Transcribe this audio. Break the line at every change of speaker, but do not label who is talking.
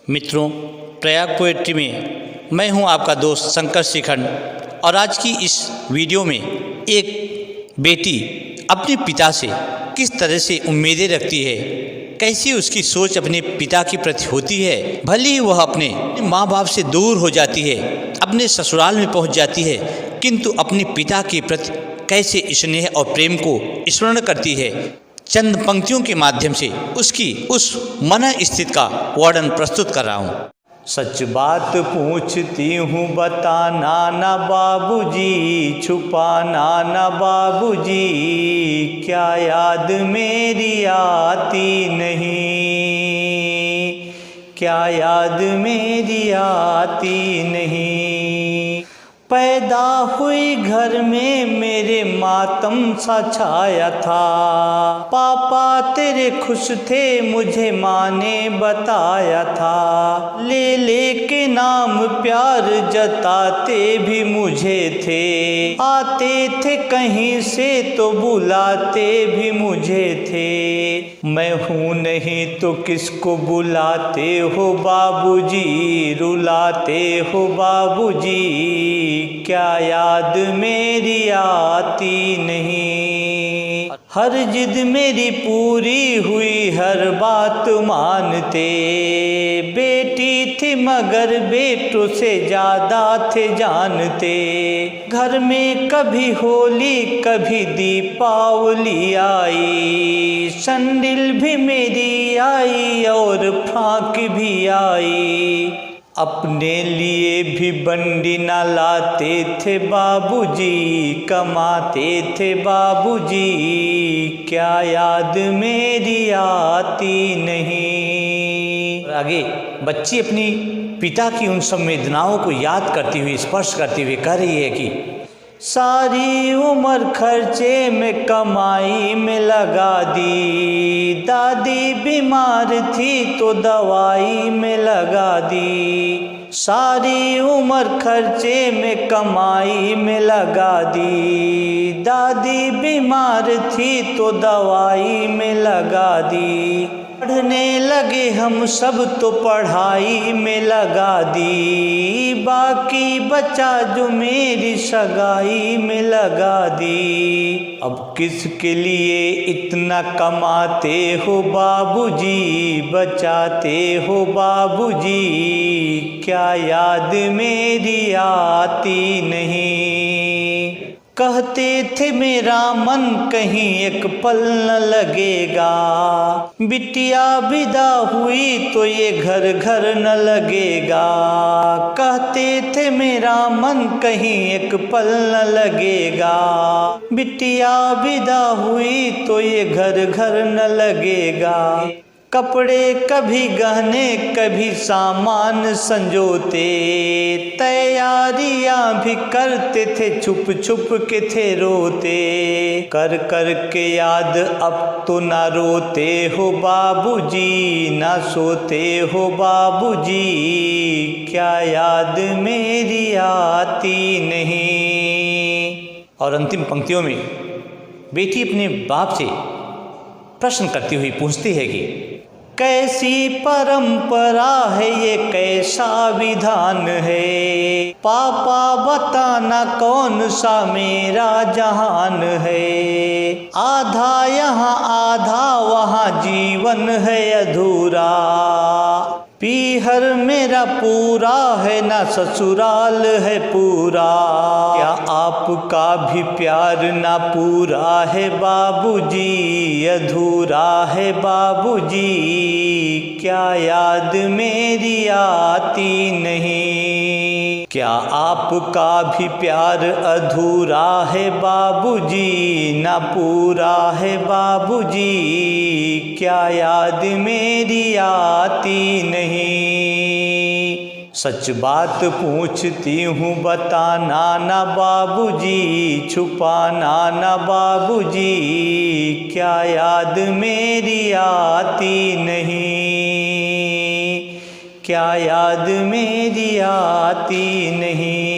मित्रों, प्रयाग पोएट्री में मैं हूं आपका दोस्त शंकर श्रीखंड। और आज की इस वीडियो में एक बेटी अपने पिता से किस तरह से उम्मीदें रखती है, कैसी उसकी सोच अपने पिता के प्रति होती है। भले ही वह अपने माँ बाप से दूर हो जाती है, अपने ससुराल में पहुंच जाती है, किंतु अपने पिता के प्रति कैसे स्नेह और प्रेम को स्मरण करती है। चंद पंक्तियों के माध्यम से उसकी उस मन स्थिति का वर्णन प्रस्तुत कर रहा हूँ। सच बात पूछती हूँ बताना ना बाबूजी, छुपाना ना बाबूजी, क्या याद मेरी आती नहीं, क्या याद मेरी आती नहीं। पैदा हुई घर में मेरे मातम सा छाया था, पापा तेरे खुश थे मुझे माँ ने बताया था। ले ले के नाम प्यार जताते भी मुझे थे, आते थे कहीं से तो बुलाते भी मुझे थे। मैं हूँ नहीं तो किसको बुलाते हो बाबूजी, रुलाते हो बाबूजी, क्या याद मेरी आती नहीं। हर जिद मेरी पूरी हुई, हर बात मानते, बेटी थी मगर बेटों से ज़्यादा थे जानते। घर में कभी होली कभी दीपावली आई, संडिल भी मेरी आई और फ्राक भी आई। अपने लिए भी बंडी ना लाते थे बाबूजी, कमाते थे बाबूजी, क्या याद मेरी आती नहीं। और आगे बच्ची अपनी पिता की उन संवेदनाओं को याद करती हुई, स्पर्श करती हुई कह रही है कि सारी उम्र खर्चे में कमाई में लगा दी, दादी बीमार थी तो दवाई में लगा दी। सारी उम्र खर्चे में कमाई में लगा दी, दादी बीमार थी तो दवाई में लगा दी। पढ़ने लगे हम सब तो पढ़ाई में लगा दी, बाकी बचा जो मेरी सगाई में लगा दी। अब किसके लिए इतना कमाते हो बाबूजी, बचाते हो बाबूजी, क्या याद मेरी आती नहीं। कहते थे मेरा मन कहीं एक पल न लगेगा, बिटिया विदा हुई तो ये घर घर न लगेगा। कहते थे मेरा मन कहीं एक पल न लगेगा, बिटिया विदा हुई तो ये घर घर न लगेगा। कपड़े कभी गहने कभी सामान संजोते, तैयारियां भी करते थे छुप छुप के थे रोते। कर कर के याद अब तो ना रोते हो बाबूजी, ना सोते हो बाबूजी, क्या याद मेरी आती नहीं। और अंतिम पंक्तियों में बेटी अपने बाप से प्रश्न करती हुई पूछती है कि कैसी परंपरा है ये, कैसा विधान है, पापा बताना कौन सा मेरा जहान है। आधा यहाँ आधा वहाँ जीवन है अधूरा, पीहर मेरा पूरा है ना ससुराल है पूरा। क्या आपका भी प्यार ना पूरा है बाबूजी, अधूरा है बाबूजी, क्या याद मेरी आती नहीं। क्या आपका भी प्यार अधूरा है बाबूजी, ना पूरा है बाबूजी, क्या याद मेरी आती नहीं। सच बात पूछती हूँ बताना ना बाबूजी, छुपाना ना बाबूजी, क्या याद मेरी आती नहीं, क्या याद मेरी आती नहीं।